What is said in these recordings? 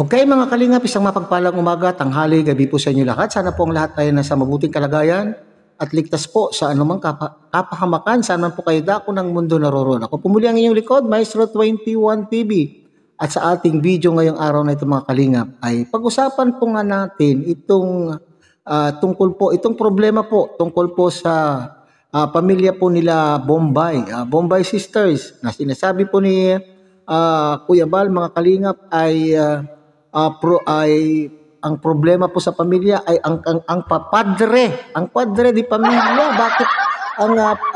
Okay mga kalingap, isang mapagpalang umaga, tanghali, gabi po sa inyo lahat. Sana po ang lahat ay nasa mabuting kalagayan at ligtas po sa anumang kapahamakan. Sana po kayo dako ng mundo naroroon. Ako po muli ang inyong likod, Maestro 21 TV. At sa ating video ngayong araw na ito mga kalingap ay pag-usapan po nga natin itong problema po tungkol po sa pamilya po nila Bombay, Bombay Sisters na sinasabi po ni Kuya Bal mga kalingap ay ang problema po sa pamilya ay ang padre di pamilya. Bakit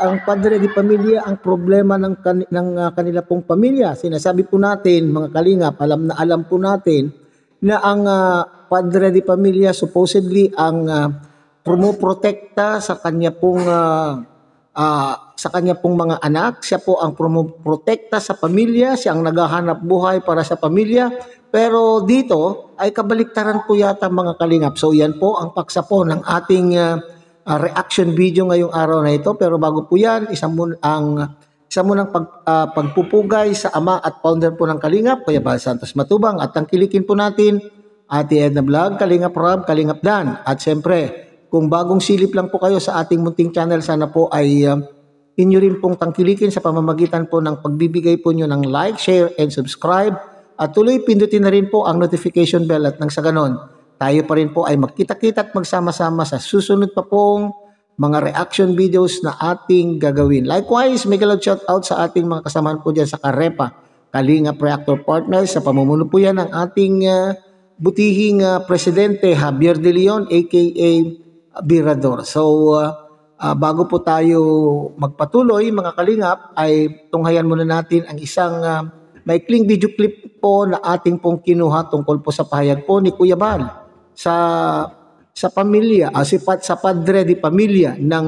ang padre di pamilya ang problema ng kanila pong pamilya? Sinasabi po natin mga kalingap, alam po natin na ang padre di pamilya supposedly ang promoprotekta sa kanya pong mga anak. Siya po ang promoprotekta sa pamilya, siya ang naghahanap buhay para sa pamilya. Pero dito ay kabaliktaran po yata mga kalingap. So yan po ang paksa po ng ating reaction video ngayong araw na ito. Pero bago po yan, isa munang pagpupugay sa ama at founder po ng Kalingap, Kuya Bal Santos Matubang. At tangkilikin po natin Ate Edna Vlog, Kalingap Rob, Kalingap Dan. At siyempre, kung bagong silip lang po kayo sa ating munting channel, sana po ay inyo rin pong tangkilikin sa pamamagitan po ng pagbibigay po nyo ng like, share, and subscribe. At tuloy pindutin na rin po ang notification bell at nang sa ganon, tayo pa rin po ay magkita-kita at magsama-sama sa susunod pa pong mga reaction videos na ating gagawin. Likewise, may galog shout out sa ating mga kasamahan po dyan sa Karepa, Kalingap Reactor Partners, sa pamumuno po yan ng ating butihing presidente Javier De Leon aka Birador. So, bago po tayo magpatuloy mga kalingap, ay tunghayan muna natin ang isang maikling video clip po na ating pong kinuha tungkol po sa pahayag po ni Kuya Bal sa pamilya, sa padre di pamilya ng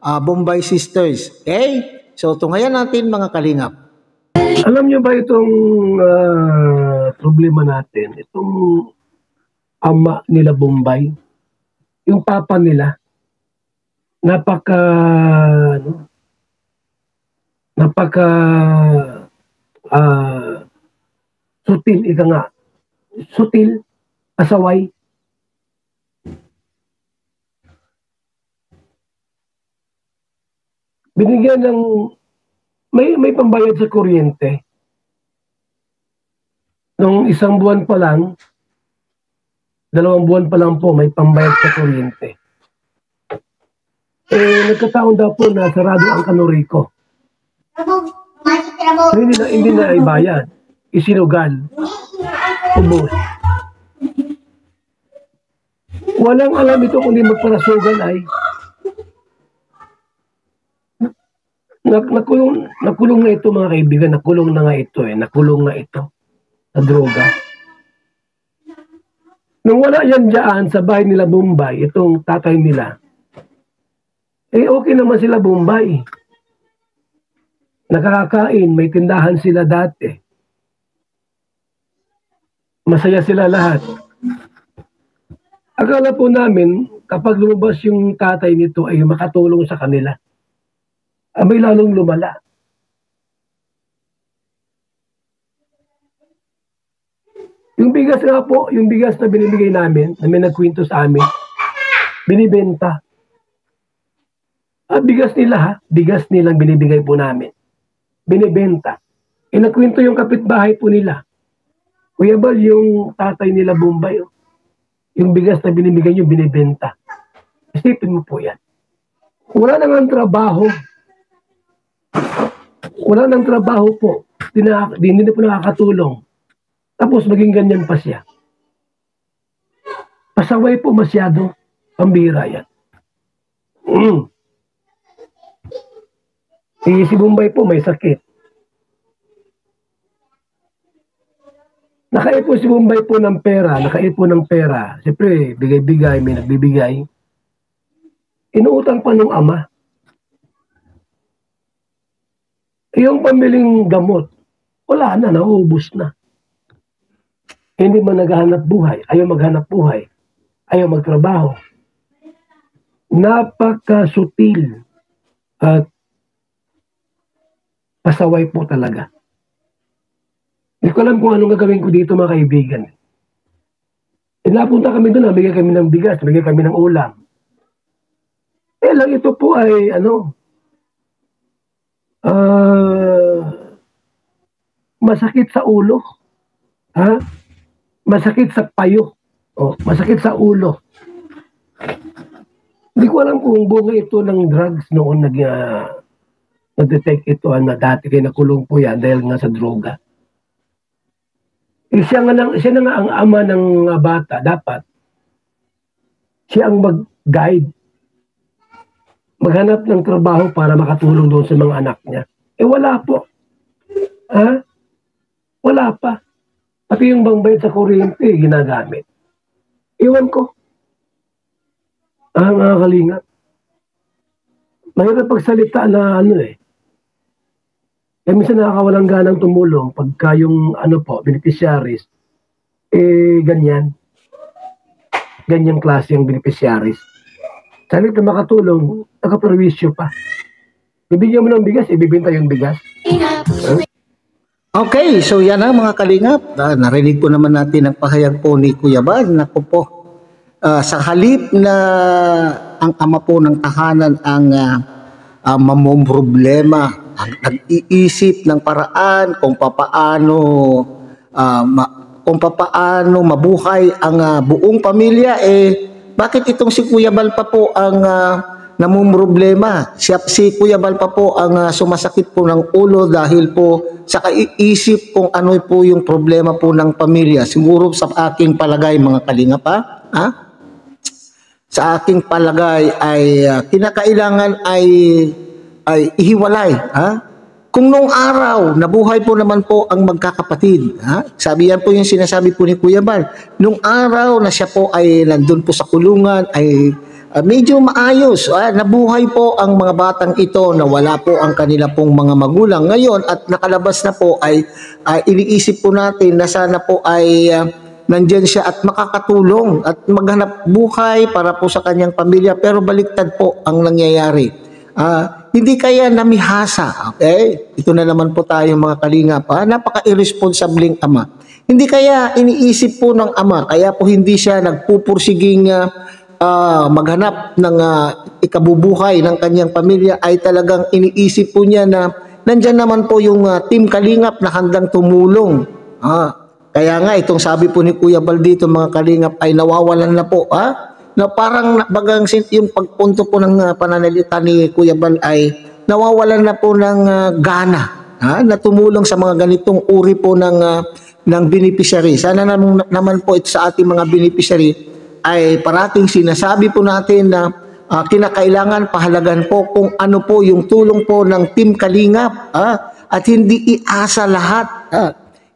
Bombay Sisters. Okay? So, tunghayan natin mga kalingap. Alam niyo ba itong problema natin, itong ama nila Bombay, yung papa nila, napaka sutil, ika nga, sutil, asaway. Binigyan ng, may pambayad sa kuryente. Nung isang buwan pa lang, 2 buwan pa lang po, may pambayad sa kuryente. Nagkataon daw po na sarado ang Kanorico. So, hindi na ibayad. Isinugal. Ubos. Walang alam ito kundi magparasugan ay nakulong na ito mga kaibigan. Nakulong na nga ito Nakulong na ito sa droga. Nung wala yan dyan sa bahay nila Bombay, itong tatay nila, okay naman sila Bombay. Nakakakain, may tindahan sila dati. Masaya sila lahat. Akala po namin, kapag lumabas yung tatay nito ay makatulong sa kanila. May lalong lumala. Yung bigas nga po, yung bigas na binibigay namin, na may nagkwento sa amin, binibenta. Bigas nila bigas nilang binibigay po namin. Binibenta. Nagkwento yung kapitbahay po nila. Kuya Bal, yung tatay nila Bombay, yung bigas na binibigay nyo, binibenta. Isipin mo po yan. Wala nang trabaho. Wala nang trabaho po. Hindi na po nakakatulong. Tapos maging ganyan pa siya. Pasaway po masyado. Pambira yan. Si Bombay po may sakit. Nakaipon si Bombay po ng pera. Siyempre, bigay-bigay, may nagbibigay. Inuutang pa ng ama. Yung pambiling gamot, wala na, naubos na. Hindi man naghahanap buhay, ayaw maghanap buhay, ayaw magtrabaho. Napakasutil at pasaway po talaga. Hindi ko alam kung anong gagawin ko dito mga kaibigan. Napunta kami doon, nabigay kami ng bigas, nabigay kami ng ulam. Lang ito po ay masakit sa ulo. Ha? Masakit sa payo. Masakit sa ulo. Hindi ko alam kung bunga ito ng drugs noon nag-detect ito na dati kayo nakulong po yan dahil nga sa droga. Siya na nga ang ama ng bata. Dapat siya ang mag-guide. Maghanap ng trabaho para makatulong doon sa mga anak niya. Wala po. Ha? Wala pa. Pati yung bangbayad sa kuryente, ginagamit. Iwan ko. Mga kalinga. Mahirap pagsalita na Kaya minsan nakakawalang ganang tumulong pagka yung beneficiaries, ganyan. Ganyang klase yung beneficiaries. Sabi na makatulong, nakaperwisyo pa. Bibigyan mo ng bigas, ibibenta yung bigas. Okay, so yan na mga kalingap. Narinig po naman natin ang pahayag po ni Kuya Bal. Naku po, sa halip na ang ama po ng tahanan ang mamomroblema, ang nag-iisip ng paraan kung papaano mabuhay ang buong pamilya, bakit itong si Kuya Bal pa po ang namumroblema? Si Kuya Bal pa po ang sumasakit po ng ulo dahil po sa kaiisip kung ano po yung problema po ng pamilya. Siguro sa aking palagay mga kalingap sa aking palagay ay kinakailangan ay ihiwalay. Kung noong araw, nabuhay po naman po ang magkakapatid. Sabi yan po yung sinasabi po ni Kuya Bal. Noong araw na siya po ay nandun po sa kulungan, ay medyo maayos. Nabuhay po ang mga batang ito na wala po ang kanila pong mga magulang. Ngayon at nakalabas na po ay iniisip po natin na sana po ay nandyan siya at makakatulong at maghanap buhay para po sa kanyang pamilya. Pero baliktad po ang nangyayari. Hindi kaya namihasa, okay? Ito na naman po tayo mga kalingap, napaka-irresponsabling ama. Hindi kaya iniisip po ng ama, kaya po hindi siya nagpupursiging maghanap ng ikabubuhay ng kanyang pamilya, ay talagang iniisip po niya na nandyan naman po yung team kalingap na handang tumulong. Kaya nga itong sabi po ni Kuya Bal dito mga kalingap ay nawawalan na po, na parang bagang yung pagpunto po ng pananalita ni Kuya Bal ay nawawalan na po ng gana na tumulong sa mga ganitong uri po ng beneficiary. Sana naman po ito sa ating mga beneficiary ay parating sinasabi po natin na kinakailangan pahalagan po kung ano po yung tulong po ng Team Kalingap at hindi iasa lahat.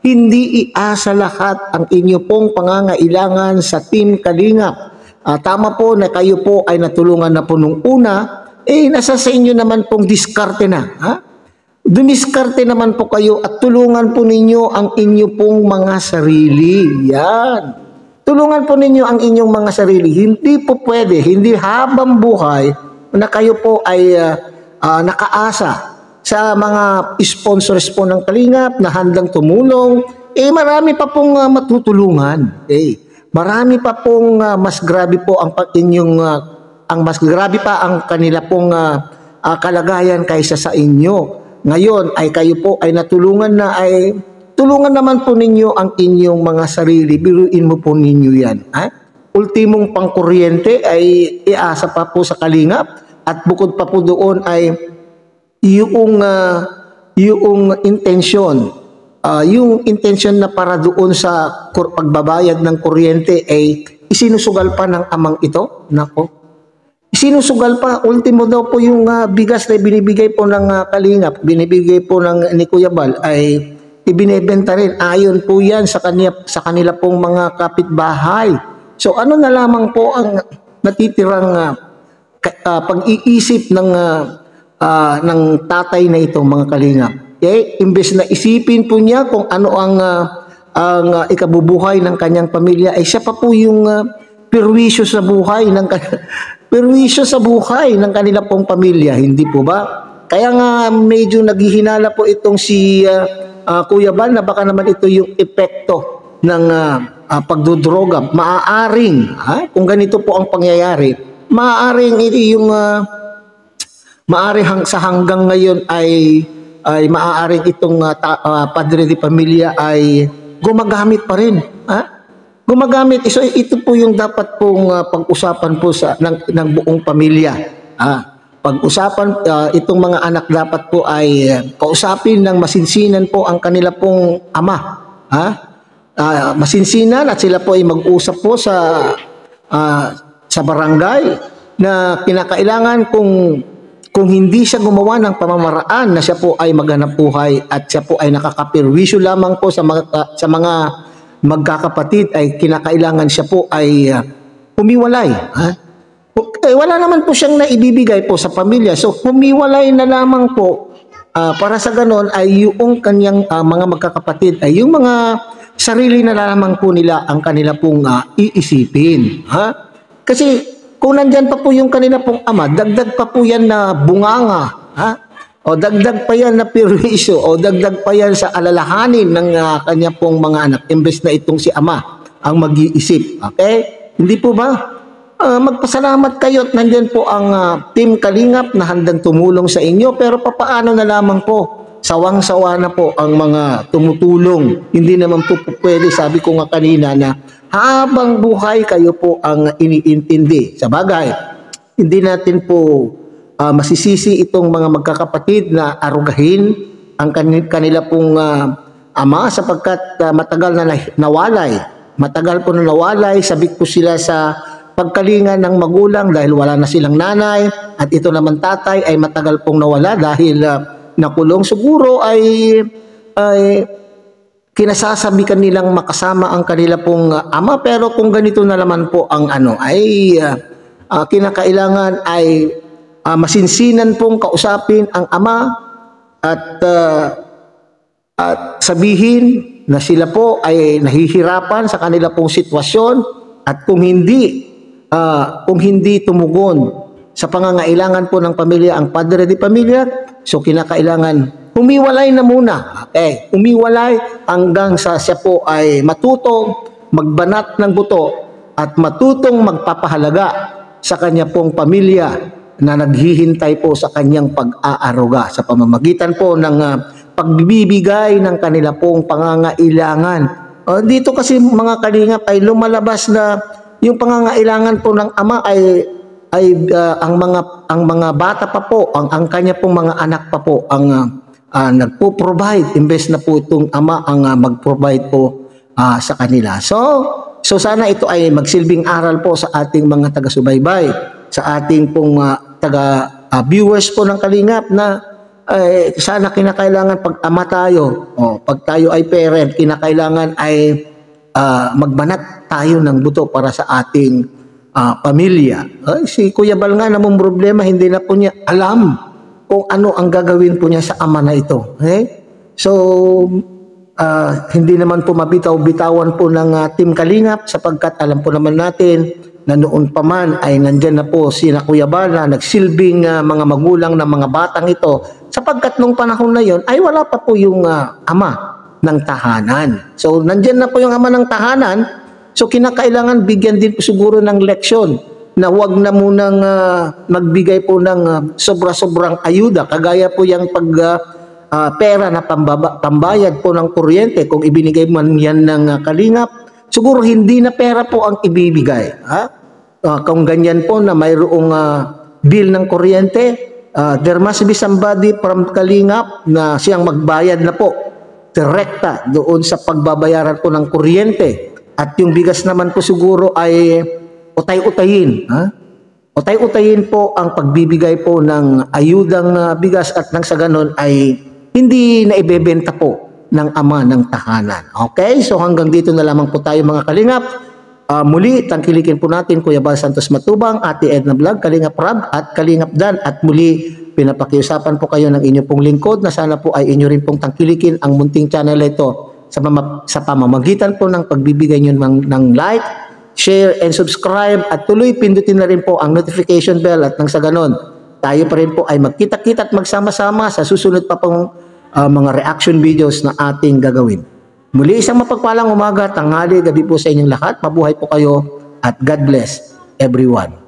Hindi iasa lahat ang inyo pong pangangailangan sa Team Kalingap. Tama po na kayo po ay natulungan na po nung una, nasa sa inyo naman pong diskarte na. Dumiskarte naman po kayo at tulungan po ninyo ang inyo pong mga sarili. Yan. Tulungan po ninyo ang inyong mga sarili. Hindi po pwede, hindi habang buhay na kayo po ay nakaasa sa mga sponsors po ng Kalingap na handang tumulong. Marami pa pong matutulungan. Marami pa pong mas grabe po ang mas grabe pa ang kanila pong kalagayan kaysa sa inyo. Ngayon ay kayo po ay natulungan na ay tulungan naman po ninyo ang inyong mga sarili. Biruin mo po ninyo yan. Ultimong pangkuryente ay iasa pa po sa Kalingap at bukod pa po doon ay yung intensyon. Yung intention na para doon sa pagbabayad ng kuryente ay isinusugal pa ng amang ito. Nako. Isinusugal pa. Ultimo daw po yung bigas na binibigay po ng Kalingap, binibigay po ni Kuya Bal ay ibinebenta rin. Ayon po yan sa kanila pong mga kapitbahay. So ano na lamang po ang natitirang pag-iisip ng tatay na ito mga Kalingap. Imbes na isipin po niya kung ano ang ikabubuhay ng kanyang pamilya, ay siya pa po yung perwisyo sa buhay ng kanila pong pamilya, hindi po ba? Kaya nga medyo naghihinala po itong si Kuya Bal na baka naman ito yung epekto ng pagdodroga, maaaring, kung ganito po ang pangyayari, maaaring sa hanggang ngayon ay maaaring itong padre de pamilya ay gumagamit pa rin. Gumagamit. So, ito po yung dapat pong pag-usapan po ng buong pamilya. Pag-usapan, itong mga anak dapat po ay kausapin ng masinsinan po ang kanila pong ama. Masinsinan at sila po ay mag-usap po sa barangay na kinakailangan kung hindi siya gumawa ng pamamaraan na siya po ay maghanap buhay at siya po ay nakakapirwisyo lamang po sa mga magkakapatid, ay kinakailangan siya po ay humiwalay. Wala naman po siyang naibibigay po sa pamilya. So humiwalay na lamang po para sa ganon ay yung kanyang mga magkakapatid ay yung mga sarili na lamang po nila ang kanila pong iisipin. Kasi kung nandyan pa po yung kanila pong ama, dagdag pa po yan na bunganga, o dagdag pa yan na perwisyo, o dagdag pa yan sa alalahanin ng kanya pong mga anak, imbes na itong si ama ang mag-iisip. Okay? Hindi po ba? Magpasalamat kayo at nandyan po ang Team Kalingap na handang tumulong sa inyo, pero papaano na lamang po? Sawang-sawa na po ang mga tumutulong. Hindi naman po pwede, sabi ko nga kanina, na habang buhay kayo po ang iniintindi. Sa bagay, hindi natin po masisisi itong mga magkakapatid na arugahin ang kanila pong ama sapagkat matagal na nawalay. Matagal po na nawalay, sabik po sila sa pagkalinga ng magulang dahil wala na silang nanay, at ito naman tatay ay matagal pong nawala dahil nakulong. Siguro ay kinasasabikan nilang makasama ang kanila pong ama, pero kung ganito na naman po ang kinakailangan ay masinsinan pong kausapin ang ama at sabihin na sila po ay nahihirapan sa kanila pong sitwasyon, at kung hindi tumugon sa pangangailangan po ng pamilya ang padre de pamilya, so kinakailangan humiwalay na muna. Okay, humiwalay hanggang sa siya po ay matutong magbanat ng buto at matutong magpapahalaga sa kanya pong pamilya na naghihintay po sa kanyang pag-aaruga sa pamamagitan po ng pagbibigay ng kanila pong pangangailangan. Dito kasi mga kalingap ay lumalabas na yung pangangailangan po ng ama ay ang mga bata pa po, ang kanya pong mga anak pa po ang nagpo-provide, imbes na po itong ama ang mag-provide po sa kanila. So sana ito ay magsilbing aral po sa ating mga taga-subaybay, sa ating pong viewers po ng Kalingap na sana kinakailangan pag ama tayo, pag tayo ay parent, kinakailangan ay magbanat tayo ng buto para sa ating pamilya. Si Kuya Bal nga namang problema, hindi na po niya alam kung ano ang gagawin po niya sa ama na ito. Okay? So, hindi naman po mabitaw-bitawan po ng Team Kalingap sapagkat alam po naman natin na noon pa man ay nandyan na po si Kuya Bal na nagsilbing mga magulang ng mga batang ito sapagkat nung panahon na yon ay wala pa po yung ama ng tahanan. So, nandyan na po yung ama ng tahanan. So, kinakailangan bigyan din po siguro ng leksyon na huwag na munang magbigay po ng sobra-sobrang ayuda. Kagaya po yung pera na pambayad po ng kuryente, kung ibinigay man yan ng Kalingap, siguro hindi na pera po ang ibibigay. Kung ganyan po na mayroong bill ng kuryente, there must be somebody from Kalingap na siyang magbayad na po direkta doon sa pagbabayaran po ng kuryente. At yung bigas naman po siguro ay utay-utayin. Utay-utayin po ang pagbibigay po ng ayudang bigas at nang sa ganon ay hindi na ibebenta po ng ama ng tahanan. Okay? So hanggang dito na lamang po tayo mga Kalingap. Muli, tangkilikin po natin Kuya Bal Santos Matubang, Ate Edna Vlog, Kalingap Rab at Kalingap Dan. At muli, pinapakiusapan po kayo ng inyo pong lingkod na sana po ay inyo rin pong tangkilikin ang munting channel ito sa pamamagitan po ng pagbibigay nyo ng like, share, and subscribe, at tuloy pindutin na rin po ang notification bell at nang sa ganon, tayo pa rin po ay magkita-kita at magsama-sama sa susunod pa pong mga reaction videos na ating gagawin. Muli isang mapagpalang umaga, tanghali, gabi po sa inyong lahat. Mabuhay po kayo at God bless everyone.